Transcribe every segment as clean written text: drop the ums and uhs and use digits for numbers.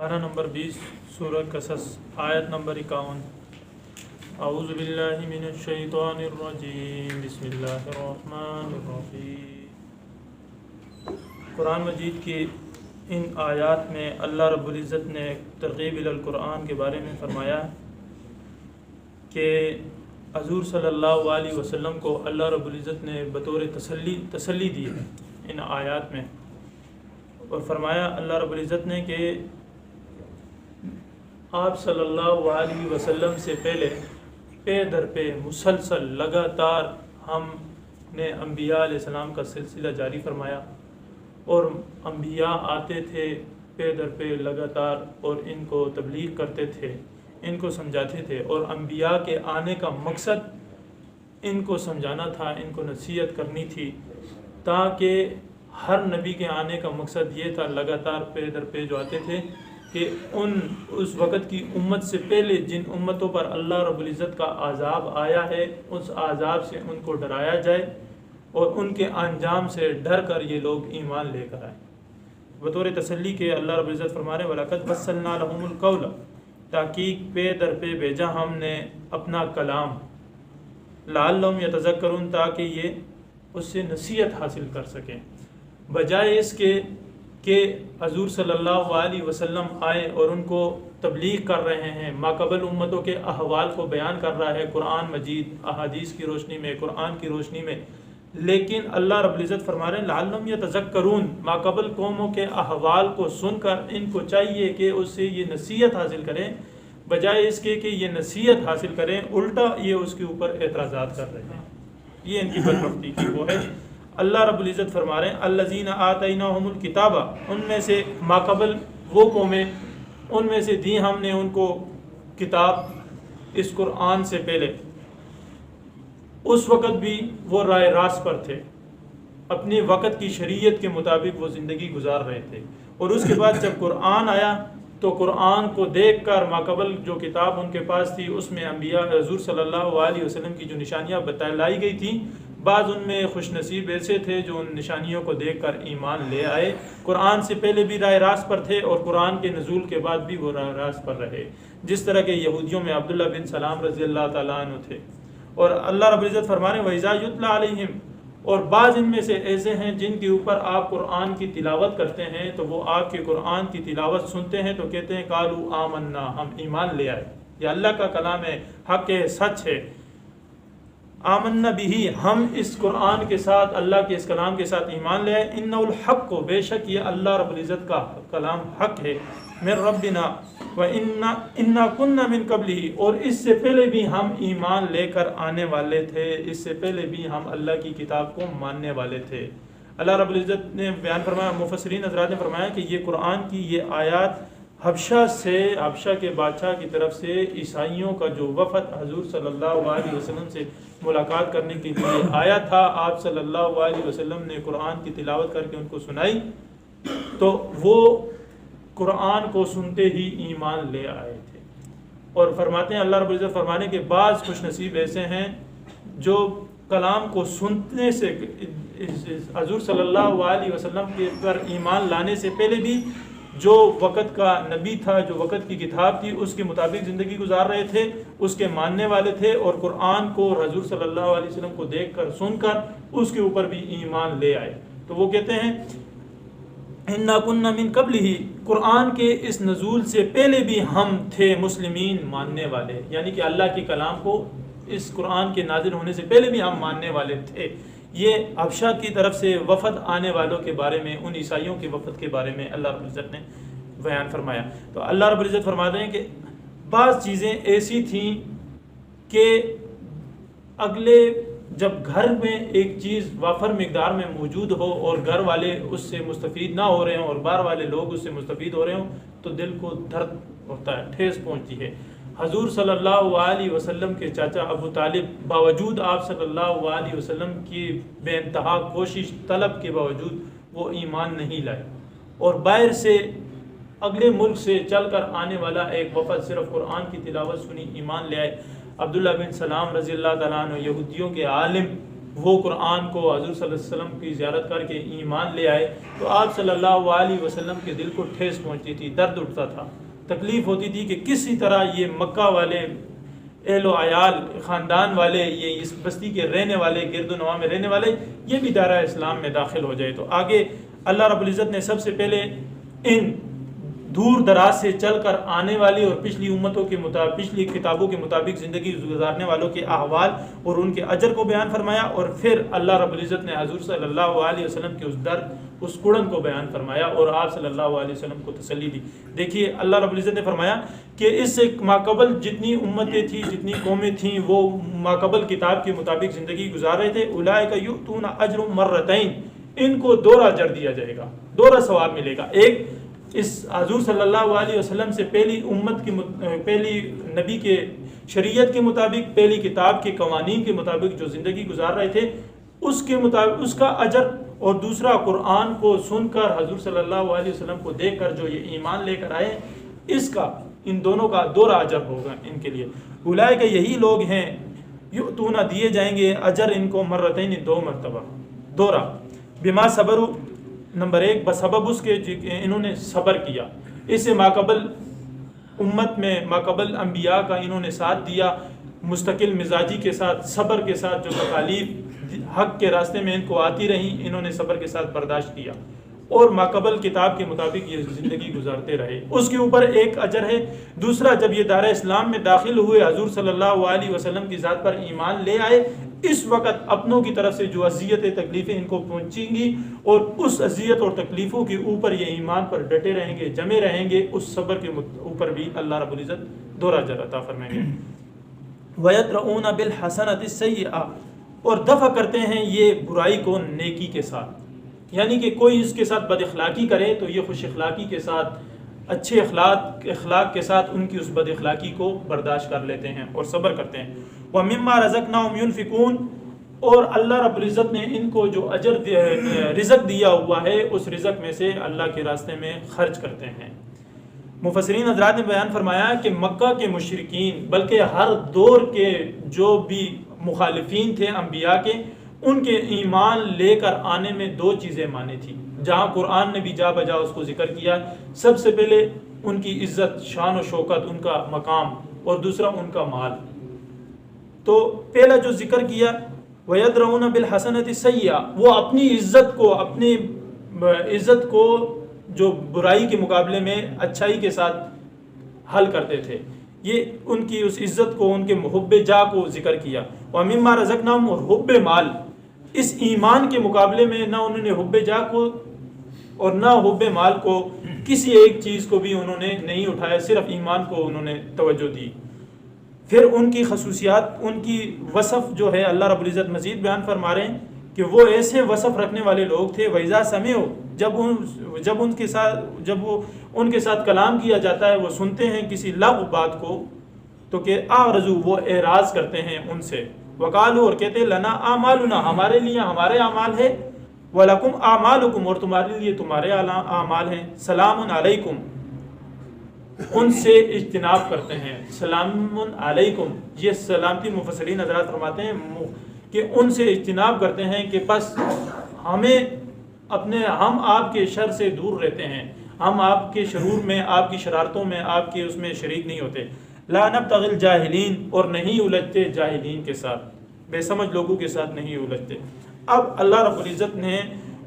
پارہ نمبر 20 سورہ قصص آیت نمبر 51 اعوذ باللہ من الشیطان الرجیم بسم اللہ الرحمن الرحیم۔ قرآن مجید کی ان آیات میں اللہ رب العزت نے ترغیب القرآن کے بارے میں فرمایا کہ حضور صلی اللہ علیہ وسلم کو اللہ رب العزت نے بطور تسلی دی ہے ان آیات میں، اور فرمایا اللہ رب العزت نے کہ آپ صلی اللہ علیہ وسلم سے پہلے پے در پہ مسلسل لگاتار ہم نے انبیاء علیہ السلام کا سلسلہ جاری فرمایا، اور انبیاء آتے تھے پے در پہ لگاتار اور ان کو تبلیغ کرتے تھے، ان کو سمجھاتے تھے، اور انبیاء کے آنے کا مقصد ان کو سمجھانا تھا، ان کو نصیحت کرنی تھی، تاکہ ہر نبی کے آنے کا مقصد یہ تھا لگاتار پے در پہ جو آتے تھے کہ اس وقت کی امت سے پہلے جن امتوں پر اللہ رب العزت کا عذاب آیا ہے اس عذاب سے ان کو ڈرایا جائے، اور ان کے انجام سے ڈر کر یہ لوگ ایمان لے کر آئے۔ بطور تسلی کے اللہ رب العزت فرما رہے وَلَقَدْ وَصَّلْنَا لَهُمُ الْقَوْلَ، تحقیق پہ در پہ بھیجا ہم نے اپنا کلام، لَعَلَّهُمْ يَتَذَكَّرُونَ تاکہ یہ اس سے نصیحت حاصل کر سکیں، بجائے اس کے کہ حضور صلی اللہ علیہ وسلم آئے اور ان کو تبلیغ کر رہے ہیں، ماقبل امتوں کے احوال کو بیان کر رہا ہے قرآن مجید احادیث کی روشنی میں، قرآن کی روشنی میں، لیکن اللہ رب العزت فرما رہے ہیں لعلہم یتذکرون، ماقبل قوموں کے احوال کو سن کر ان کو چاہیے کہ اس سے یہ نصیحت حاصل کریں، بجائے اس کے کہ یہ نصیحت حاصل کریں الٹا یہ اس کے اوپر اعتراضات کر رہے ہیں۔ یہ ان کی بدبختی کی وہ ہے۔ اللہ رب العزت فرما رہے ہیں الذین آتیناہم الکتاب، ان میں سے ماقبل وہ قومیں، ان میں سے دی ہم نے ان کو کتاب اس قرآن سے پہلے، اس وقت بھی وہ رائے راست پر تھے، اپنے وقت کی شریعت کے مطابق وہ زندگی گزار رہے تھے، اور اس کے بعد جب قرآن آیا تو قرآن کو دیکھ کر ماقبل جو کتاب ان کے پاس تھی اس میں انبیاء حضور صلی اللہ علیہ وسلم کی جو نشانیاں بتلائی گئی تھیں، بعض ان میں خوش نصیب ایسے تھے جو ان نشانیوں کو دیکھ کر ایمان لے آئے، قرآن سے پہلے بھی رائے راست پر تھے اور قرآن کے نزول کے بعد بھی وہ رائے راست پر رہے، جس طرح کے یہودیوں میں عبداللہ بن سلام رضی اللہ تعالیٰ عنہ تھے۔ اور اللہ رب العزت فرمانے وَإِذَا يُتْلَى عَلَيْهِمْ، اور بعض ان میں سے ایسے ہیں جن کے اوپر آپ قرآن کی تلاوت کرتے ہیں تو وہ آپ کے قرآن کی تلاوت سنتے ہیں تو کہتے ہیں قَالُوا آمَنَّا، ہم ایمان لے آئے، یہ اللہ کا کلام ہے، حق ہے، سچ ہے، آمنا بھی، ہم اس قرآن کے ساتھ اللہ کے اس کلام کے ساتھ ایمان لے آئے، انہ الحق کو، بے شک یہ اللہ رب العزت کا کلام حق ہے، من ربنا وَإِنَّا كُنَّا مِن قَبْلِهِ، اور اس سے پہلے بھی ہم ایمان لے کر آنے والے تھے، اس سے پہلے بھی ہم اللہ کی کتاب کو ماننے والے تھے۔ اللہ رب العزت نے بیان فرمایا، مفسرین حضرات نے فرمایا کہ یہ قرآن کی یہ آیات حبشہ کے بادشاہ کی طرف سے عیسائیوں کا جو وفد حضور صلی اللہ علیہ وسلم سے ملاقات کرنے کے لیے آیا تھا، آپ صلی اللہ علیہ وسلم نے قرآن کی تلاوت کر کے ان کو سنائی تو وہ قرآن کو سنتے ہی ایمان لے آئے تھے۔ اور فرماتے ہیں اللہ رب العزت فرمانے کے بعض خوش نصیب ایسے ہیں جو کلام کو سننے سے حضور صلی اللہ علیہ وسلم کے پر ایمان لانے سے پہلے بھی جو وقت کا نبی تھا، جو وقت کی کتاب تھی اس کے مطابق زندگی گزار رہے تھے، اس کے ماننے والے تھے، اور قرآن کو حضور صلی اللہ علیہ وسلم کو دیکھ کر سن کر اس کے اوپر بھی ایمان لے آئے۔ تو وہ کہتے ہیں اِنَّا كُنَّا مِن قَبْلِهِ، قرآن کے اس نزول سے پہلے بھی ہم تھے مسلمین، ماننے والے، یعنی کہ اللہ کے کلام کو اس قرآن کے نازل ہونے سے پہلے بھی ہم ماننے والے تھے۔ یہ حبشہ کی طرف سے وفد آنے والوں کے بارے میں، ان عیسائیوں کے وفد کے بارے میں اللہ رب العزت نے بیان فرمایا۔ تو اللہ رب العزت فرماتے ہیں کہ بعض چیزیں ایسی تھیں کہ اگلے جب گھر میں ایک چیز وافر مقدار میں موجود ہو اور گھر والے اس سے مستفید نہ ہو رہے ہوں اور باہر والے لوگ اس سے مستفید ہو رہے ہوں تو دل کو درد ہوتا ہے، ٹھیس پہنچتی ہے۔ حضور صلی اللہ علیہ وسلم کے چاچا ابو طالب باوجود آپ صلی اللہ علیہ وسلم کی بے انتہا کوشش طلب کے باوجود وہ ایمان نہیں لائے، اور باہر سے اگلے ملک سے چل کر آنے والا ایک وفد صرف قرآن کی تلاوت سنی ایمان لے آئے۔ عبداللہ بن سلام رضی اللہ تعالیٰ عنہ یہودیوں کے عالم وہ قرآن کو حضور صلی اللہ علیہ وسلم کی زیارت کر کے ایمان لے آئے تو آپ صلی اللہ علیہ وسلم کے دل کو ٹھیس پہنچتی تھی، درد اٹھتا تھا، تکلیف ہوتی تھی کہ کسی طرح یہ مکہ والے اہل و عیال خاندان والے، یہ اس بستی کے رہنے والے، گرد و نواح میں رہنے والے، یہ بھی دائرہ اسلام میں داخل ہو جائے۔ تو آگے اللہ رب العزت نے سب سے پہلے ان دور دراز سے چل کر آنے والی اور پچھلی امتوں کے مطابق، پچھلی کتابوں کے مطابق زندگی گزارنے والوں کے احوال اور ان کے اجر کو بیان فرمایا، اور پھر اللہ رب العزت نے حضور صلی اللہ علیہ وسلم کے اس درد، اس کڑن کو بیان فرمایا اور آپ صلی اللہ علیہ وسلم کو تسلی دی۔ دیکھیے اللہ رب العزت نے فرمایا کہ اس سے ماقبل جتنی امتیں تھیں، جتنی قومیں تھیں، وہ ماقبل کتاب کے مطابق زندگی گزار رہے تھے۔ اولئک یؤتون اجر مرتین، ان کو دوہرا اجر دیا جائے گا، دوہرا ثواب ملے گا۔ ایک اس حضور صلی اللہ علیہ وسلم سے پہلی امت کی پہلی نبی کے شریعت کے مطابق، پہلی کتاب کے قوانین کے مطابق جو زندگی گزار رہے تھے اس کے مطابق اس کا اجر، اور دوسرا قرآن کو سن کر حضور صلی اللہ علیہ وسلم کو دیکھ کر جو یہ ایمان لے کر آئے، اس کا، ان دونوں کا دوہرا اجر ہوگا ان کے لیے۔ اولئک یہی لوگ ہیں یؤتون دیے جائیں گے اجر ان کو مرتین، دو مرتبہ، دوہرا، بما صبروا، نمبر ایک بسبب اس کے انہوں نے صبر کیا، اس سے ماقبل امت میں ماقبل انبیاء کا انہوں نے ساتھ دیا، مستقل مزاجی کے ساتھ، صبر کے ساتھ، جو تکالیف حق کے راستے میں ان کو آتی رہیں انہوں نے صبر کے ساتھ برداشت کیا، اور ماقبل کتاب کے مطابق یہ زندگی گزارتے رہے، اس کے اوپر ایک اجر ہے۔ دوسرا، جب یہ دائرہ اسلام میں داخل ہوئے، حضور صلی اللہ علیہ وسلم کی ذات پر ایمان لے آئے، اس وقت اپنوں کی طرف سے جو اذیتیں تکلیفیں ان کو پہنچیں گی، اور اس اذیت اور تکلیفوں کے اوپر یہ ایمان پر ڈٹے رہیں گے، جمے رہیں گے، اس صبر کے اوپر بھی اللہ رب العزت دوہرا اجر عطا فرمائیں گے۔ وَيَدْرَؤُونَ بِالْحَسَنَةِ السَّيِّئَةَ، اور دفع کرتے ہیں یہ برائی کو نیکی کے ساتھ، یعنی کہ کوئی اس کے ساتھ بد اخلاقی کرے تو یہ خوش اخلاقی کے ساتھ، اچھے اخلاق کے ساتھ ان کی اس بد اخلاقی کو برداشت کر لیتے ہیں اور صبر کرتے ہیں۔ وَمِمَّا رَزَقْنَاهُمْ يُنْفِقُونَ، اور اللہ رب العزت نے ان کو جو اجر رزق دیا ہوا ہے اس رزق میں سے اللہ کے راستے میں خرچ کرتے ہیں۔ مفسرین حضرات نے بیان فرمایا کہ مکہ کے مشرکین، بلکہ ہر دور کے جو بھی مخالفین تھے انبیاء کے، ان کے ایمان لے کر آنے میں دو چیزیں مانی تھی، جہاں قرآن نے بھی جا بجا اس کو ذکر کیا۔ سب سے پہلے ان کی عزت، شان و شوکت، ان کا مقام، اور دوسرا ان کا مال۔ تو پہلا جو ذکر کیا وَيَدْرَؤُونَ بِالْحَسَنَةِ السَّيِّئَةِ، وہ اپنی عزت کو جو برائی کے مقابلے میں اچھائی کے ساتھ حل کرتے تھے، یہ ان کی اس عزت کو، ان کے حب جا کو ذکر کیا۔ وَمِمَّا رَزَقْنَاهُمْ، اور حب مال، اس ایمان کے مقابلے میں نہ انہوں نے حب جا کو اور نہ حب مال کو، کسی ایک چیز کو بھی انہوں نے نہیں اٹھایا، صرف ایمان کو انہوں نے توجہ دی۔ پھر ان کی خصوصیات، ان کی وصف جو ہے اللہ رب العزت مزید بیان فرما رہے ہیں کہ وہ ایسے وصف رکھنے والے لوگ تھے، وَإِذَا سَمِعُوا، جب وہ ان کے ساتھ کلام کیا جاتا ہے، وہ سنتے ہیں کسی لغو بات کو تو کہ اعرضوا، وہ اعراض کرتے ہیں ان سے، وقالوا، اور کہتے ہیں لنا اعمالنا، ہمارے لیے ہمارے اعمال ہے، وَلَكُمْ اعمالکم، اور تمہارے لیے تمہارے اعمال ہیں، سلام علیکم، ان سے اجتناب کرتے ہیں، سلام علیکم، یہ سلامتی مفسرین حضرات فرماتے ہیں کہ ان سے اجتناب کرتے ہیں کہ بس ہم آپ کے شر سے دور رہتے ہیں، ہم آپ کے شرور میں، آپ کی شرارتوں میں، آپ کے اس میں شریک نہیں ہوتے۔ لا نبتغی الجاہلین، اور نہیں الجھتے جاہلین کے ساتھ، بے سمجھ لوگوں کے ساتھ نہیں الجھتے۔ اب اللہ رب العزت نے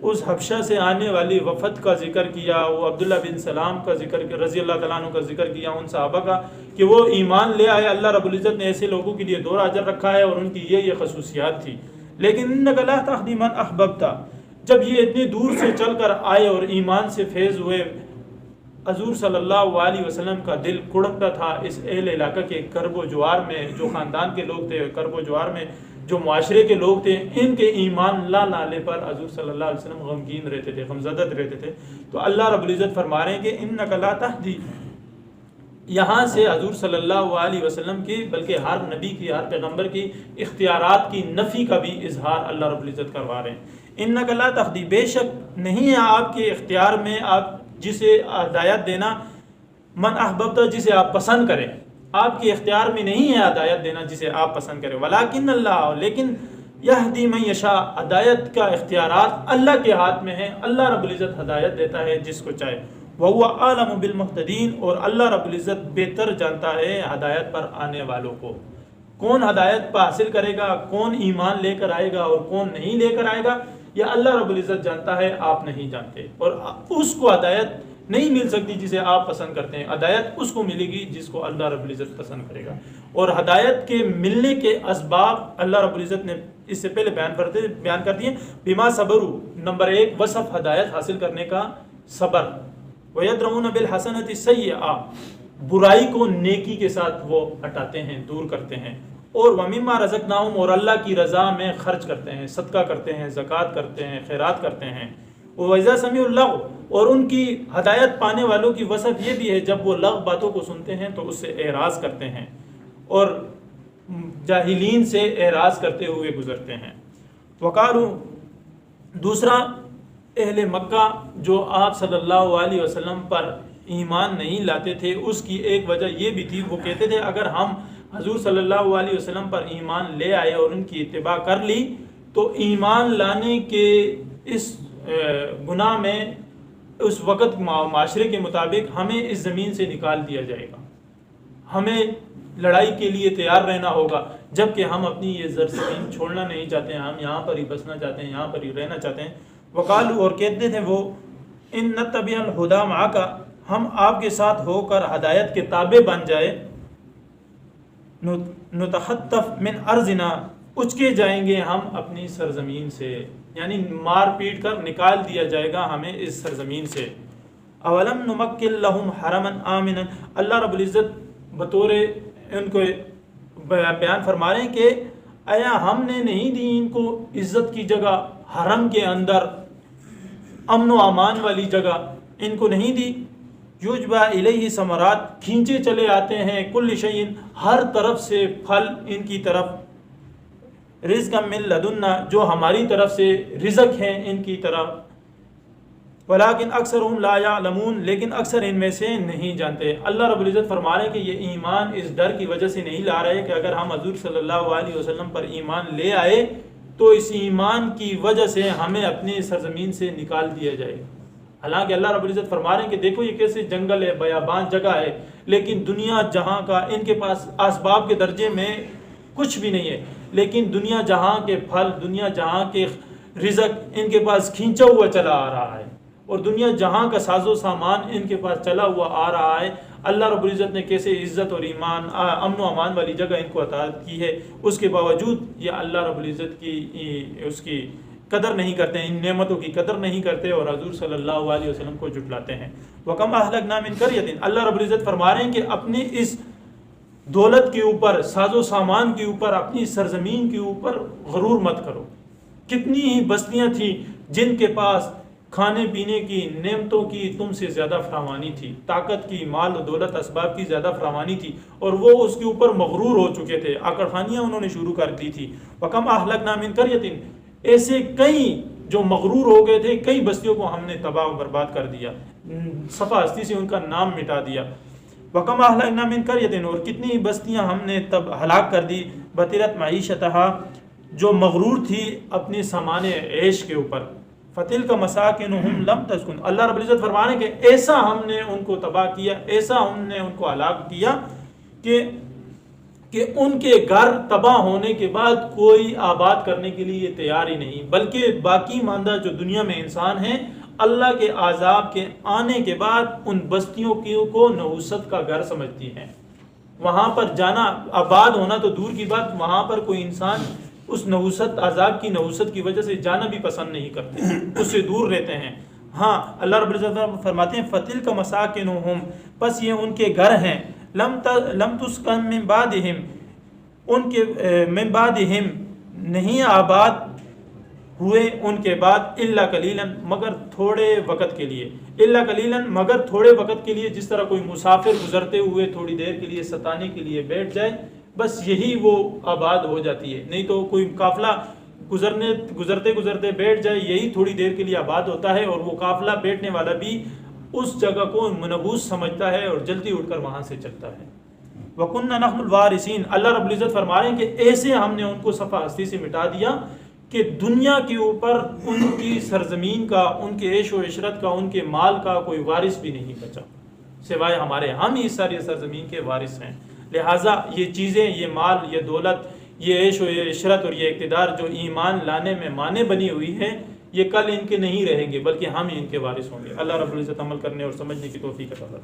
اس حبشہ سے آنے والی وفد کا ذکر کیا، وہ عبداللہ بن سلام کا ذکر کیا، رضی اللہ تعالیٰ عنہ کا ذکر کیا، ان صحابہ کا کہ وہ ایمان لے آئے۔ اللہ رب العزت نے ایسے لوگوں کے لیے دوہرا اجر رکھا ہے اور ان کی یہ خصوصیات تھی۔ لیکن انک لا تہدی من احببت، جب یہ اتنی دور سے چل کر آئے اور ایمان سے فیض ہوئے، حضور صلی اللہ علیہ وسلم کا دل کڑکتا تھا اس اہل علاقہ کے کرب و جوار میں، جو خاندان کے لوگ تھے، کرب و جوار میں جو معاشرے کے لوگ تھے، ان کے ایمان لا لانے پر حضور صلی اللہ علیہ وسلم غمگین رہتے تھے، غمزدہ رہتے تھے۔ تو اللہ رب العزت فرما رہے ہیں کہ انک لا تہدی، یہاں سے حضور صلی اللہ علیہ وسلم کی، بلکہ ہر نبی کی، ہر پیغمبر کی اختیارات کی نفی کا بھی اظہار اللہ رب العزت کروا رہے ہیں۔ انک لا تہدی، بے شک نہیں ہے آپ کے اختیار میں آپ جسے ہدایت دینا، من احببت، جسے آپ پسند کریں، آپ کے اختیار میں نہیں ہے ہدایت دینا جسے آپ پسند کریں، ولیکن اللہ، لیکن یہدی من یشاء، ہدایت کا اختیارات اللہ کے ہاتھ میں ہیں، اللہ رب العزت ہدایت دیتا ہے جس کو چاہے، وَهُوَ أَعْلَمُ بِالْمُهْتَدِينَ، اور اللہ رب العزت بہتر جانتا ہے ہدایت پر آنے والوں کو، کون ہدایت پر حاصل کرے گا، کون ایمان لے کر آئے گا اور کون نہیں لے کر آئے گا، یہ اللہ رب العزت جانتا ہے، آپ نہیں جانتے، اور اس کو ہدایت نہیں مل سکتی جسے آپ پسند کرتے ہیں، ہدایت اس کو ملے گی جس کو اللہ رب العزت پسند کرے گا، اور ہدایت کے ملنے کے اسباب اللہ رب العزت نے اس سے پہلے بیان کر دیے، بما صبروا، نمبر 1 وصف ہدایت حاصل کرنے کا صبر، وَيَدْرَؤُونَ بِالْحَسَنَةِ السَّيِّئَةَ، برائی کو نیکی کے ساتھ وہ ہٹاتے ہیں، دور کرتے ہیں، اور وَمِمَّا رَزَقْنَاهُمْ، اور اللہ کی رضا میں خرچ کرتے ہیں، صدقہ کرتے ہیں، زکوٰۃ کرتے ہیں، خیرات کرتے ہیں، وَإِذَا سَمِعُوا اللَّغْوَ، اور ان کی ہدایت پانے والوں کی وصف یہ بھی ہے جب وہ لغو باتوں کو سنتے ہیں تو اس سے اعراض کرتے ہیں اور جاہلین سے اعراض کرتے ہوئے گزرتے ہیں۔ وقالوا، دوسرا اہل مکہ جو آپ صلی اللہ علیہ وسلم پر ایمان نہیں لاتے تھے، اس کی ایک وجہ یہ بھی تھی، وہ کہتے تھے اگر ہم حضور صلی اللہ علیہ وسلم پر ایمان لے آئے اور ان کی اتباع کر لی تو ایمان لانے کے اس گناہ میں اس وقت معاشرے کے مطابق ہمیں اس زمین سے نکال دیا جائے گا، ہمیں لڑائی کے لیے تیار رہنا ہوگا، جبکہ ہم اپنی یہ زرزمین چھوڑنا نہیں چاہتے ہیں، ہم یہاں پر ہی بسنا چاہتے ہیں، یہاں پر ہی رہنا چاہتے ہیں۔ وقالو، اور کہتے تھے وہ، ان نتبع الہدی معک، ہم آپ کے ساتھ ہو کر ہدایت کے تابع بن جائے، نتخطف من ارضنا، اچکے جائیں گے ہم اپنی سرزمین سے، یعنی مار پیٹ کر نکال دیا جائے گا ہمیں اس سرزمین سے۔ اولم نمکن لہم حرما آمنا، اللہ رب العزت بطور ان کو بیان فرما رہے ہیں کہ آیا ہم نے نہیں دی ان کو عزت کی جگہ، حرم کے اندر امن و امان والی جگہ ان کو نہیں دی، یوجبا الیہ ثمرات، کھینچے چلے آتے ہیں، کل شیء، ہر طرف سے پھل ان کی طرف، رزقا من لدنا، جو ہماری طرف سے رزق ہیں ان کی طرف، ولیکن اکثرهم لا یعلمون، لیکن اکثر ان میں سے نہیں جانتے۔ اللہ رب العزت فرما رہے ہیں کہ یہ ایمان اس ڈر کی وجہ سے نہیں لا رہے کہ اگر ہم حضور صلی اللہ علیہ وسلم پر ایمان لے آئے تو اس ایمان کی وجہ سے ہمیں اپنی سرزمین سے نکال دیا جائے گا۔ حالانکہ اللہ رب العزت فرما رہے ہیں کہ دیکھو یہ کیسے جنگل ہے، بیابان جگہ ہے، لیکن دنیا جہاں کا ان کے پاس اسباب کے درجے میں کچھ بھی نہیں ہے، لیکن دنیا جہاں کے پھل، دنیا جہاں کے رزق ان کے پاس کھینچا ہوا چلا آ رہا ہے، اور دنیا جہاں کا ساز و سامان ان کے پاس چلا ہوا آ رہا ہے۔ اللہ رب العزت نے کیسے عزت اور ایمان، امن و امان والی جگہ ان کو عطا کی ہے، اس کے باوجود یہ اللہ رب العزت کی اس کی قدر نہیں کرتے، ان نعمتوں کی قدر نہیں کرتے اور حضور صلی اللہ علیہ وسلم کو جھٹلاتے ہیں۔ وَكَمْ أَهْلَكْنَا مِنْ قَرْيَةٍ، اللہ رب العزت فرما رہے ہیں کہ اپنے اس دولت کے اوپر، ساز و سامان کے اوپر، اپنی سرزمین کے اوپر غرور مت کرو۔ کتنی ہی بستیاں تھیں جن کے پاس کھانے پینے کی، نعمتوں کی تم سے زیادہ فراوانی تھی، طاقت کی، مال و دولت اسباب کی زیادہ فراوانی تھی، اور وہ اس کے اوپر مغرور ہو چکے تھے، آکڑ خانیاں انہوں نے شروع کر دی تھی۔ وَكَمْ أَهْلَكْنَا مِنْ قَرْيَةٍ، ایسے کئی جو مغرور ہو گئے تھے، کئی بستیوں کو ہم نے تباہ و برباد کر دیا، صفحہ ہستی سے ان کا نام مٹا دیا۔ وَكَمْ أَهْلَكْنَا مِنْ قَرْيَةٍ، اور کتنی بستیاں ہم نے تب ہلاک کر دی، بَطِرَتْ مَعِيشَتَهَا، جو مغرور تھی اپنی سامان عیش کے اوپر، فَتِلْكَ مَسَاكِنُهُمْ لَمْ تَسْكُنْ، اللہ رب العزت فرما رہے ہیں کہ ایسا ہم نے ان کو تباہ کیا، ایسا ہم نے ان کو ہلاک کیا کہ ان کے گھر تباہ ہونے کے بعد کوئی آباد کرنے کے لیے تیار ہی نہیں، بلکہ باقی ماندہ جو دنیا میں انسان ہیں، اللہ کے عذاب کے آنے کے بعد ان بستیوں کو نحوست کا گھر سمجھتی ہیں، وہاں پر جانا، آباد ہونا تو دور کی بات، وہاں پر کوئی انسان اس نحوست، عذاب کی نحوست کی وجہ سے جانا بھی پسند نہیں کرتے، اس سے دور رہتے ہیں۔ ہاں اللہ رب العزت فرماتے ہیں فَتِلْكَ مَسَاكِنُهُمْ، پس یہ ان کے گھر ہیں، لم تسکن من بعدہم، ان کے من بعدہم نہیں آباد ہوئے ان کے بعد، الا قلیلا، مگر تھوڑے وقت کے لیے، الا قلیلا، مگر تھوڑے وقت کے لیے، جس طرح کوئی مسافر گزرتے ہوئے تھوڑی دیر کے لیے ستانے کے لیے بیٹھ جائے، بس یہی وہ آباد ہو جاتی ہے، نہیں تو کوئی قافلہ گزرتے گزرتے بیٹھ جائے، یہی تھوڑی دیر کے لیے آباد ہوتا ہے، اور وہ قافلہ بیٹھنے والا بھی اس جگہ کو منحوس سمجھتا ہے اور جلدی اٹھ کر وہاں سے چلتا ہے۔ وَكُنَّا نَحْنُ الْوَارِثِينَ، اللہ رب العزت فرما رہے ہیں کہ ایسے ہم نے ان کو صفحہ ہستی سے مٹا دیا کہ دنیا کے اوپر ان کی سرزمین کا، ان کے عیش و عشرت کا، ان کے مال کا کوئی وارث بھی نہیں بچا سوائے ہمارے، ہم ہی ساری سرزمین کے وارث ہیں۔ لہٰذا یہ چیزیں، یہ مال، یہ دولت، یہ عیش و عشرت اور یہ اقتدار جو ایمان لانے میں مانع بنی ہوئی ہے، یہ کل ان کے نہیں رہیں گے بلکہ ہم ہی ان کے وارث ہوں گے۔ اللہ رب العزت عمل کرنے اور سمجھنے کی توفیق عطا فرمائے۔